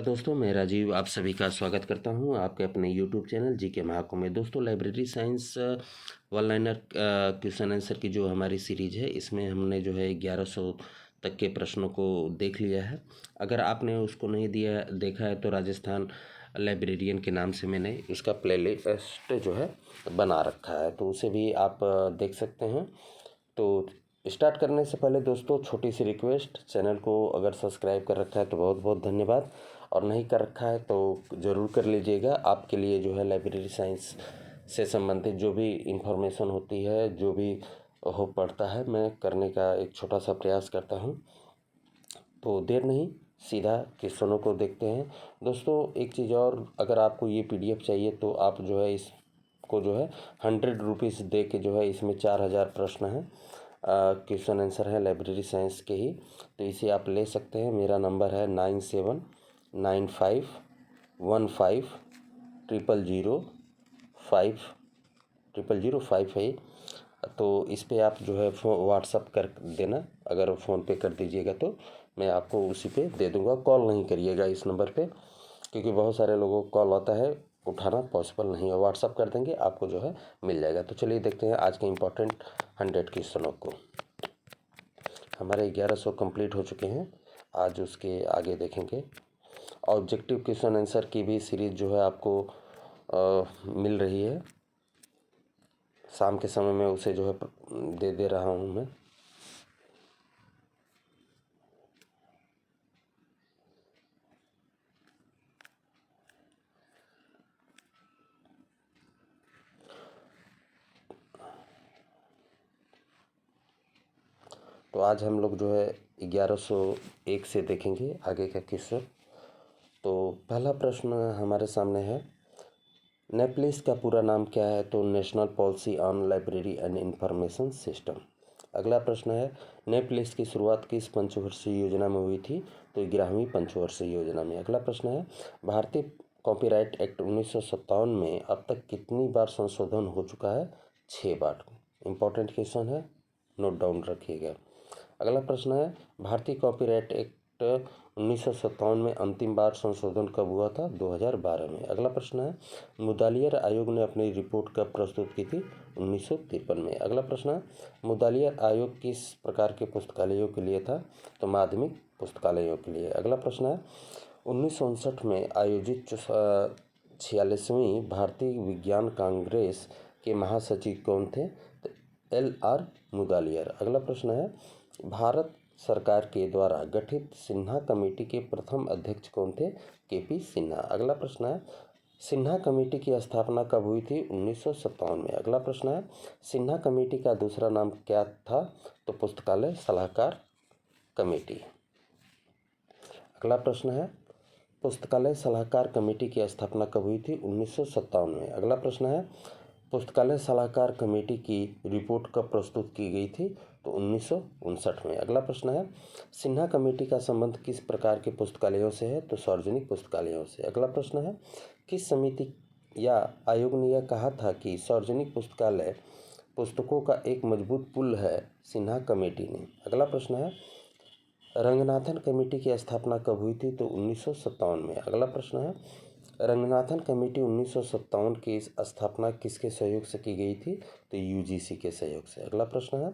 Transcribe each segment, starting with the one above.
दोस्तों, मैं राजीव आप सभी का स्वागत करता हूं आपके अपने यूट्यूब चैनल जीके महाकुंभ में। दोस्तों, library science one liner question answer की जो हमारी सीरीज है, इसमें हमने जो है 1100 तक के प्रश्नों को देख लिया है। अगर आपने उसको नहीं देखा है तो राजस्थान लाइब्रेरियन के नाम से मैंने उसका प्लेलिस्ट जो है बना रखा है, तो उसे भी आप देख सकते हैं। तो स्टार्ट करने से पहले दोस्तों, छोटी सी रिक्वेस्ट, चैनल को अगर सब्सक्राइब कर रखा है तो बहुत बहुत धन्यवाद, और नहीं कर रखा है तो ज़रूर कर लीजिएगा। आपके लिए जो है लाइब्रेरी साइंस से संबंधित जो भी इंफॉर्मेशन होती है, जो भी हो पड़ता है, मैं करने का एक छोटा सा प्रयास करता हूँ। तो देर नहीं, सीधा क्वेश्चनों को देखते हैं। दोस्तों, एक चीज़ और, अगर आपको ये PDF चाहिए तो आप जो है इसको जो है 100 रुपीज़ दे के जो है, इसमें 4000 प्रश्न हैं, क्वेश्चन आंसर है लाइब्रेरी साइंस के ही, तो इसे आप ले सकते हैं। मेरा नंबर है 9795150005 है। तो इस पे आप जो है व्हाट्सअप कर देना, अगर फ़ोन पे कर दीजिएगा तो मैं आपको उसी पे दे दूँगा। कॉल नहीं करिएगा इस नंबर पे, क्योंकि बहुत सारे लोगों को कॉल आता है, उठाना पॉसिबल नहीं है। व्हाट्सअप कर देंगे, आपको जो है मिल जाएगा। तो चलिए देखते हैं आज के इम्पोर्टेंट 100 क्वेश्चनों को। हमारे 1100 कंप्लीट हो चुके हैं, आज उसके आगे देखेंगे। ऑब्जेक्टिव क्वेश्चन आंसर की भी सीरीज जो है आपको मिल रही है। शाम के समय में उसे जो है दे रहा हूँ मैं। तो आज हम लोग जो है 1101 से देखेंगे आगे का क्वेश्चन। तो पहला प्रश्न हमारे सामने है, नेपलिस का पूरा नाम क्या है? तो national policy on library and information system. अगला प्रश्न है, नेपलिस की शुरुआत किस पंचवर्षीय योजना में हुई थी? तो 11वीं पंचवर्षीय योजना में। अगला प्रश्न है, भारतीय कॉपीराइट एक्ट 1957 में अब तक कितनी बार संशोधन हो चुका है? 6 बार। इंपॉर्टेंट क्वेश्चन है, नोट डाउन रखिएगा। अगला प्रश्न है, भारतीय कॉपीराइट एक्ट 1957 में अंतिम बार संशोधन कब हुआ था? 2012 में। अगला प्रश्न है, मुदालियर आयोग ने अपनी रिपोर्ट कब प्रस्तुत की थी? 1953 में। अगला प्रश्न है, मुदालियर आयोग किस प्रकार के पुस्तकालयों के लिए था? तो माध्यमिक पुस्तकालयों के लिए। अगला प्रश्न है, 1959 में आयोजित 46वीं भारतीय विज्ञान कांग्रेस के महासचिव कौन थे? तो LR मुदालियर। अगला प्रश्न है, भारत सरकार के द्वारा गठित सिन्हा कमेटी के प्रथम अध्यक्ष कौन थे? KP सिन्हा। अगला प्रश्न है, सिन्हा कमेटी की स्थापना कब हुई थी? 1957 में। अगला प्रश्न है, सिन्हा कमेटी का दूसरा नाम क्या था? तो पुस्तकालय सलाहकार कमेटी। अगला प्रश्न है, पुस्तकालय सलाहकार कमेटी की स्थापना कब हुई थी? 1957 में। अगला प्रश्न है, पुस्तकालय सलाहकार कमेटी की रिपोर्ट कब प्रस्तुत की गई थी? तो 1959 में। अगला प्रश्न है, सिन्हा कमेटी का संबंध किस प्रकार के पुस्तकालयों से है? तो सार्वजनिक पुस्तकालयों से। अगला प्रश्न है, किस समिति या आयोग ने यह कहा था कि सार्वजनिक पुस्तकालय पुस्तकों का एक मजबूत पुल है? सिन्हा कमेटी ने। अगला प्रश्न है, रंगनाथन कमेटी की स्थापना कब हुई थी? तो 1957 में। अगला प्रश्न है, रंगनाथन कमेटी 1957 की स्थापना किसके सहयोग से की गई थी? तो UGC के सहयोग से। अगला प्रश्न है,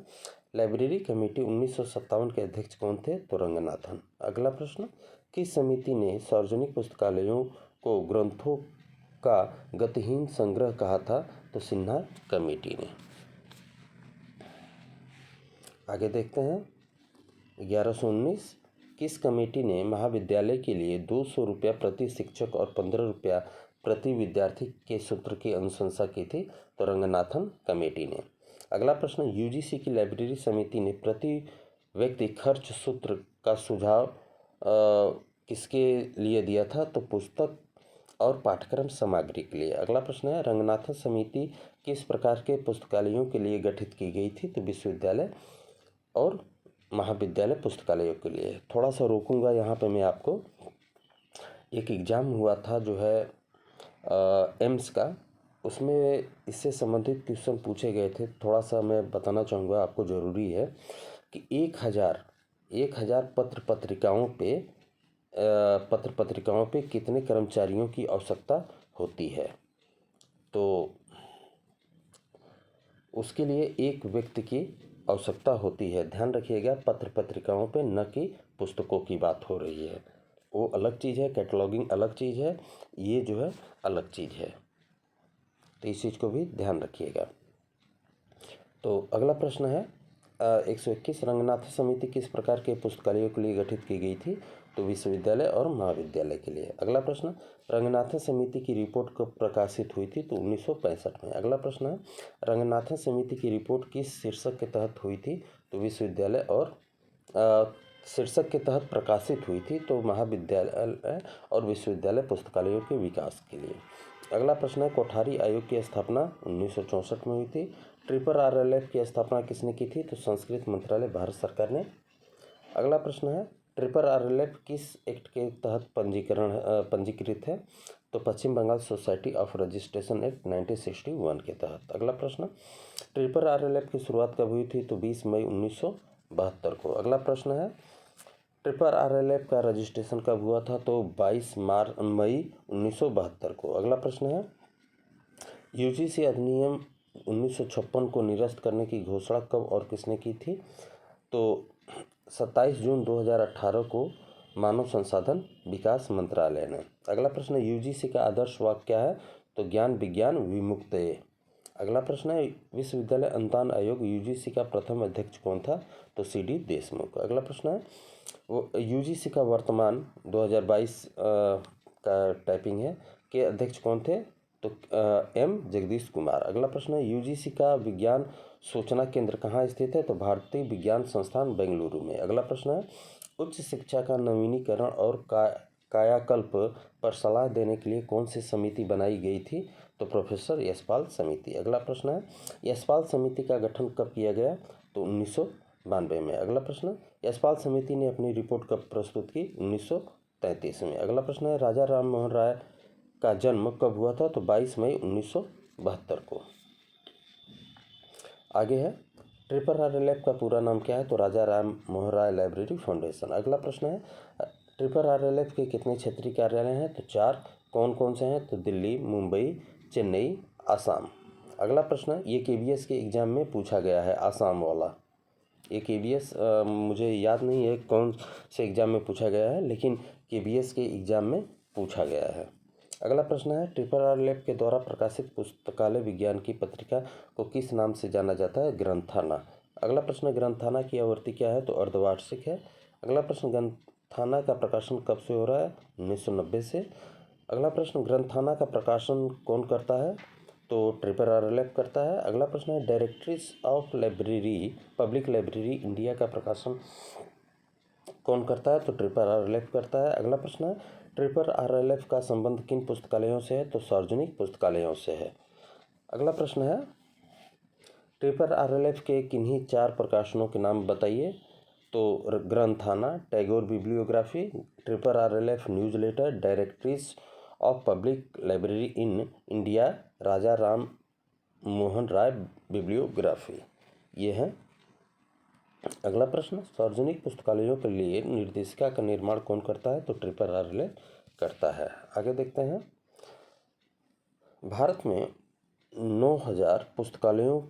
लाइब्रेरी कमेटी 1957 के अध्यक्ष कौन थे? तो रंगनाथन। अगला प्रश्न, किस समिति ने सार्वजनिक पुस्तकालयों को ग्रंथों का गतिहीन संग्रह कहा था? तो सिन्हा कमेटी ने। आगे देखते हैं, 1119, किस कमेटी ने महाविद्यालय के लिए 200 रुपया प्रति शिक्षक और 15 रुपया प्रति विद्यार्थी के सूत्र की अनुशंसा की थी? तो रंगनाथन कमेटी ने। अगला प्रश्न, UGC की लाइब्रेरी समिति ने प्रति व्यक्ति खर्च सूत्र का सुझाव किसके लिए दिया था? तो पुस्तक और पाठ्यक्रम सामग्री के लिए। अगला प्रश्न है, रंगनाथन समिति किस प्रकार के पुस्तकालयों के लिए गठित की गई थी? तो विश्वविद्यालय और महाविद्यालय पुस्तकालयों के लिए। थोड़ा सा रोकूंगा यहाँ पे मैं आपको। एक एग्ज़ाम हुआ था जो है एम्स का, उसमें इससे संबंधित क्वेश्चन पूछे गए थे। थोड़ा सा मैं बताना चाहूँगा, आपको ज़रूरी है कि 1000 पत्र पत्रिकाओं पे पत्र पत्रिकाओं पे कितने कर्मचारियों की आवश्यकता होती है? तो उसके लिए एक व्यक्ति की आवश्यकता होती है। ध्यान रखिएगा, पत्र पत्रिकाओं पे, न कि पुस्तकों की बात हो रही है। वो अलग चीज़ है, कैटलॉगिंग अलग चीज़ है, ये जो है अलग चीज़ है। तो इस चीज़ को भी ध्यान रखिएगा। तो अगला प्रश्न है 121, रंगनाथ समिति किस प्रकार के पुस्तकालयों के लिए गठित की गई थी? तो विश्वविद्यालय और महाविद्यालय के लिए। अगला प्रश्न, रंगनाथन समिति की रिपोर्ट कब प्रकाशित हुई थी? तो 1965 में। अगला प्रश्न है, रंगनाथन समिति की रिपोर्ट किस शीर्षक के तहत हुई थी? तो विश्वविद्यालय और शीर्षक के तहत प्रकाशित हुई थी, तो महाविद्यालय और विश्वविद्यालय पुस्तकालयों के विकास के लिए। अगला प्रश्न है, कोठारी आयोग की स्थापना 1964 में हुई थी। ट्रिपल RLF की स्थापना किसने की थी? तो संस्कृति मंत्रालय, भारत सरकार ने। अगला प्रश्न है, ट्रिपल RLF किस एक्ट के तहत पंजीकृत है? तो Paschim Bangal society of registration act 1961 के तहत। अगला प्रश्न, ट्रिपल RLF की शुरुआत कब हुई थी? तो 20 मई 1972 को। अगला प्रश्न है, ट्रिपल RLF का रजिस्ट्रेशन कब हुआ था? तो 22 मई 1972 को। अगला प्रश्न है, UGC अधिनियम 1956 को निरस्त करने की घोषणा कब और किसने की थी? तो 27 जून 2018 को मानव संसाधन विकास मंत्रालय ने। अगला प्रश्न है, UGC का आदर्श वाक्य क्या है? तो ज्ञान विज्ञान विमुक्तये। अगला प्रश्न है, विश्वविद्यालय अनुदान आयोग UGC का प्रथम अध्यक्ष कौन था? तो CD देशमुख। अगला प्रश्न है, वो UGC का वर्तमान 2022 का टाइपिंग है के अध्यक्ष कौन थे? तो M जगदीश कुमार। अगला प्रश्न है, UGC का विज्ञान सूचना केंद्र कहाँ स्थित है? तो भारतीय विज्ञान संस्थान बेंगलुरु में। अगला प्रश्न है, उच्च शिक्षा का नवीनीकरण और कायाकल्प पर सलाह देने के लिए कौन सी समिति बनाई गई थी? तो प्रोफेसर यशपाल समिति। अगला प्रश्न है, यशपाल समिति का गठन कब किया गया? तो 1992 में। अगला प्रश्न, यशपाल समिति ने अपनी रिपोर्ट कब प्रस्तुत की? 1933 में। अगला प्रश्न है, राजा राम मोहन राय का जन्म कब हुआ था? तो 22 मई 1972 को। आगे है, ट्रिपल RLF का पूरा नाम क्या है? तो राजा राम मोहन राय लाइब्रेरी फाउंडेशन। अगला प्रश्न है, ट्रिपल RLF के कितने क्षेत्रीय कार्यालय हैं? तो 4। कौन कौन से हैं? तो दिल्ली, मुंबई, चेन्नई, आसाम। अगला प्रश्न है, ये KBS के एग्जाम में पूछा गया है, आसाम वाला। ये KBS मुझे याद नहीं है कौन से एग्जाम में पूछा गया है, लेकिन KBS के एग्जाम में पूछा गया है। अगला प्रश्न है, ट्रिपल RLF के द्वारा प्रकाशित पुस्तकालय विज्ञान की पत्रिका को किस नाम से जाना जाता है? ग्रंथाना। अगला प्रश्न, ग्रंथाना की आवृत्ति क्या है? तो अर्धवार्षिक है। अगला प्रश्न, ग्रंथाना का प्रकाशन कब से हो रहा है? 1990 से। अगला प्रश्न, ग्रंथाना का प्रकाशन कौन करता है? तो ट्रिपल RLF करता है। अगला प्रश्न है, directories of library public library India का प्रकाशन कौन करता है? तो ट्रिपल RLF करता है। अगला प्रश्न है, ट्रिपल RLF का संबंध किन पुस्तकालयों से है? तो सार्वजनिक पुस्तकालयों से है। अगला प्रश्न है, ट्रिपल RLF के किन्हीं 4 प्रकाशनों के नाम बताइए? तो Granthana, Tagore bibliography, triple RLF newsletter, directories of public library in India, Raja Ram Mohan Roy bibliography, ये है। अगला प्रश्न, सार्वजनिक पुस्तकालयों के लिए निर्देशिका का निर्माण कौन करता है? तो ट्रिपल RLF करता है। आगे देखते हैं, भारत में 9000 पुस्तकालयों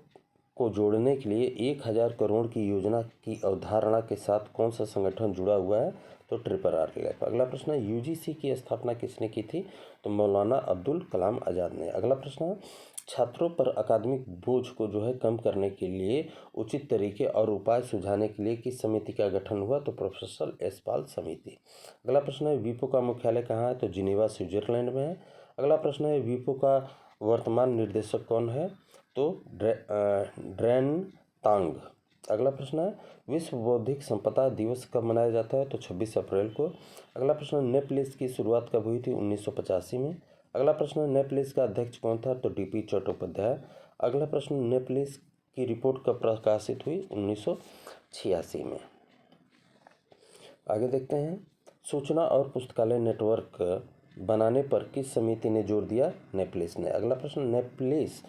को जोड़ने के लिए 1000 करोड़ की योजना की अवधारणा के साथ कौन सा संगठन जुड़ा हुआ है? तो ट्रिपल RLF। अगला प्रश्न है, UGC की स्थापना किसने की थी? तो मौलाना अब्दुल कलाम आज़ाद ने। अगला प्रश्न है, छात्रों पर अकादमिक बोझ को जो है कम करने के लिए उचित तरीके और उपाय सुझाने के लिए किस समिति का गठन हुआ? तो प्रोफेसर यशपाल समिति। अगला प्रश्न है, वीपो का मुख्यालय कहाँ है? तो जिनेवा स्विट्जरलैंड में है। अगला प्रश्न है, वीपो का वर्तमान निर्देशक कौन है? तो ड्रेन तांग। अगला प्रश्न है, विश्व बौद्धिक संपदा दिवस कब मनाया जाता है? तो 26 अप्रैल को। अगला प्रश्न, नेपलिस की शुरुआत कब हुई थी? 1985 में। अगला प्रश्न, नेपलिस का अध्यक्ष कौन था? तो DP चट्टोपाध्याय। अगला प्रश्न, नेपलिस की रिपोर्ट कब प्रकाशित हुई? 1986 में। आगे देखते हैं, सूचना और पुस्तकालय नेटवर्क बनाने पर किस समिति ने जोर दिया? नेपलिस ने। अगला प्रश्न, नेपलिस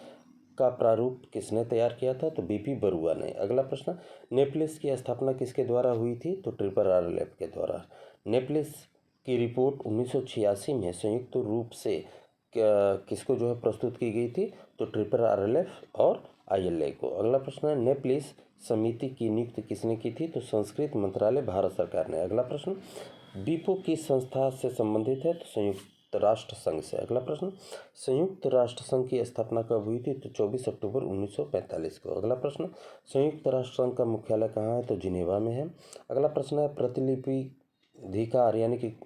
का प्रारूप किसने तैयार किया था? तो BP बरुआ ने। अगला प्रश्न, नेपलिस की स्थापना किसके द्वारा हुई थी? तो ट्रिपल RLF के द्वारा। नेपलिस की रिपोर्ट 1986 में संयुक्त रूप से किसको जो है प्रस्तुत की गई थी? तो RRF और ILA को। अगला प्रश्न है, नेप्लिस समिति की नियुक्ति किसने की थी? तो संस्कृति मंत्रालय, भारत सरकार ने। अगला प्रश्न, बीपो किस संस्था से संबंधित है? तो संयुक्त राष्ट्र संघ से। अगला प्रश्न, संयुक्त राष्ट्र संघ की स्थापना कब हुई थी? तो 24 अक्टूबर 1945 को। अगला प्रश्न, संयुक्त राष्ट्र संघ का मुख्यालय कहाँ है? तो जिनेवा में है। अगला प्रश्न है, प्रतिलिपि अधिकार यानी कि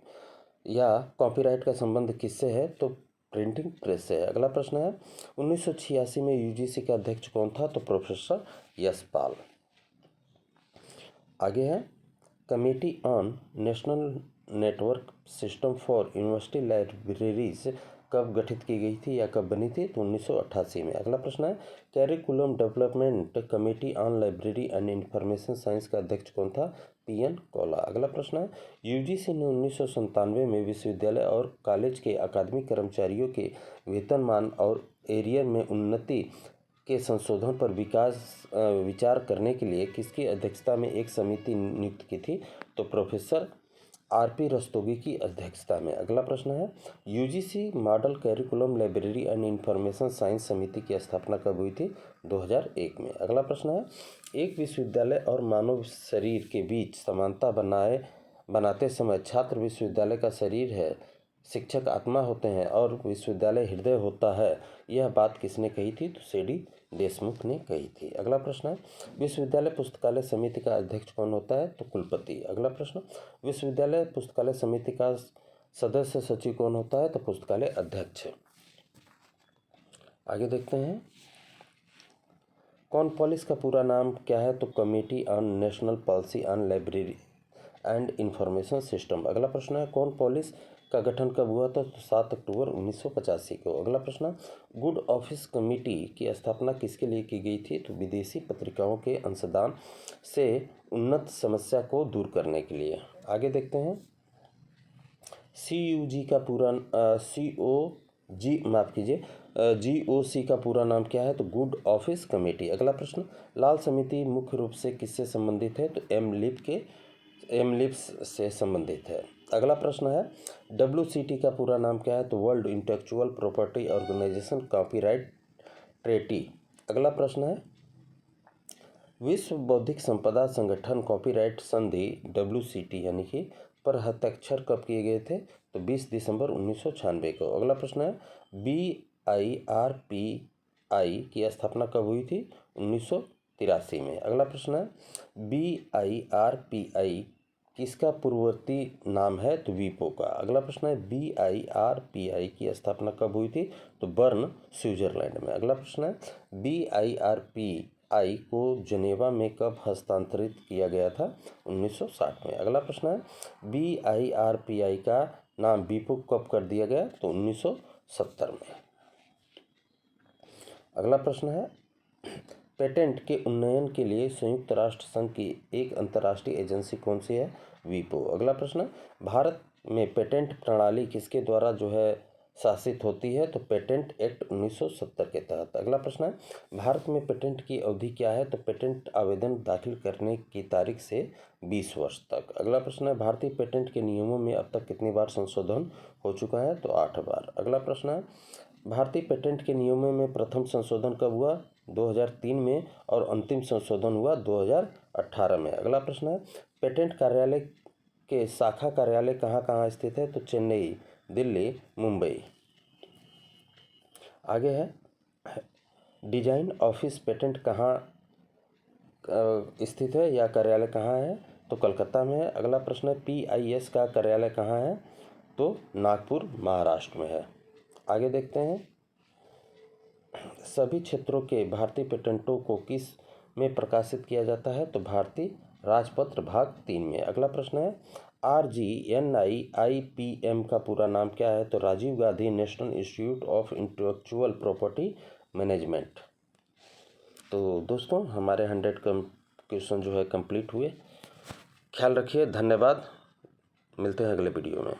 या कॉपीराइट का संबंध किससे है? तो प्रिंटिंग प्रेस से है। अगला प्रश्न है, 1986 में यूजीसी का अध्यक्ष कौन था? तो प्रोफेसर यशपाल। आगे है, committee on national network system for university libraries कब गठित की गई थी या कब बनी थी? तो 1988 में। अगला प्रश्न है, curriculum development committee on library and information science का अध्यक्ष कौन था? PN कौला। अगला प्रश्न है, यूजीसी ने 1997 में विश्वविद्यालय और कॉलेज के अकादमिक कर्मचारियों के वेतनमान और एरियर में उन्नति के संशोधन पर विचार करने के लिए किसकी अध्यक्षता में एक समिति नियुक्त की थी? तो प्रोफेसर RP रस्तोगी की अध्यक्षता में। अगला प्रश्न है, UGC model curriculum library and information science समिति की स्थापना कब हुई थी? 2001 में। अगला प्रश्न है, एक विश्वविद्यालय और मानव शरीर के बीच समानता बनाते समय छात्र विश्वविद्यालय का शरीर है, शिक्षक आत्मा होते हैं और विश्वविद्यालय हृदय होता है, यह बात किसने कही थी? तो CD देशमुख ने कही थी। अगला प्रश्न है, विश्वविद्यालय पुस्तकालय समिति का अध्यक्ष कौन होता है? तो कुलपति। अगला प्रश्न, विश्वविद्यालय पुस्तकालय समिति का सदस्य सचिव कौन होता है? तो पुस्तकालय अध्यक्ष। आगे देखते हैं, कॉर्नवालिस का पूरा नाम क्या है? तो committee on national policy on library and information system. अगला प्रश्न है, कॉर्नवालिस का गठन कब हुआ था? तो 7 अक्टूबर 1985 को। अगला प्रश्न, गुड ऑफिस कमेटी की स्थापना किसके लिए की गई थी? तो विदेशी पत्रिकाओं के अंशदान से उन्नत समस्या को दूर करने के लिए। आगे देखते हैं, GOC का पूरा नाम क्या है? तो गुड ऑफिस कमेटी। अगला प्रश्न, लाल समिति मुख्य रूप से किससे संबंधित है? तो एमलिप्स से संबंधित है। अगला प्रश्न है, WCT का पूरा नाम क्या है? तो World Intellectual Property Organization Copyright Treaty. अगला प्रश्न है, विश्व बौद्धिक संपदा संगठन कॉपीराइट संधि WCT यानी कि पर हस्ताक्षर कब किए गए थे? तो 20 दिसंबर 1996 को। अगला प्रश्न है, BIRPI की स्थापना कब हुई थी? 1983 में। अगला प्रश्न है, BIRPI किसका पूर्ववर्ती नाम है? तो WIPO का। अगला प्रश्न है, BIRPI की स्थापना कब हुई थी? तो बर्न, स्विट्जरलैंड में। अगला प्रश्न है, BIRPI को जनेवा में कब हस्तांतरित किया गया था? 1960 में। अगला प्रश्न है, BIRPI का नाम WIPO कब कर दिया गया? तो 1970 में। अगला प्रश्न है, पेटेंट के उन्नयन के लिए संयुक्त राष्ट्र संघ की एक अंतर्राष्ट्रीय एजेंसी कौन सी है? WIPO। अगला प्रश्न, भारत में पेटेंट प्रणाली किसके द्वारा जो है शासित होती है? तो पेटेंट एक्ट 1970 के तहत। अगला प्रश्न है, भारत में पेटेंट की अवधि क्या है? तो पेटेंट आवेदन दाखिल करने की तारीख से 20 वर्ष तक। अगला प्रश्न है, भारतीय पेटेंट के नियमों में अब तक कितनी बार संशोधन हो चुका है? तो 8 बार। अगला प्रश्न है, भारतीय पेटेंट के नियमों में प्रथम संशोधन कब हुआ? 2003 में और अंतिम संशोधन हुआ 2018 में। अगला प्रश्न है, पेटेंट कार्यालय के शाखा कार्यालय कहाँ स्थित है? तो चेन्नई, दिल्ली, मुंबई। आगे है, डिजाइन ऑफिस पेटेंट कहाँ स्थित है या कार्यालय कहाँ है? तो कलकत्ता में है। अगला प्रश्न है, PIS का कार्यालय कहाँ है? तो नागपुर, महाराष्ट्र में है। आगे देखते हैं, सभी क्षेत्रों के भारतीय पेटेंटों को किस में प्रकाशित किया जाता है? तो भारतीय राजपत्र भाग 3 में। अगला प्रश्न है, RGNIIPM का पूरा नाम क्या है? तो Rajiv Gandhi National Institute of Intellectual Property Management. तो दोस्तों, हमारे 100 क्वेश्चन जो है कंप्लीट हुए। ख्याल रखिए, धन्यवाद, मिलते हैं अगले वीडियो में।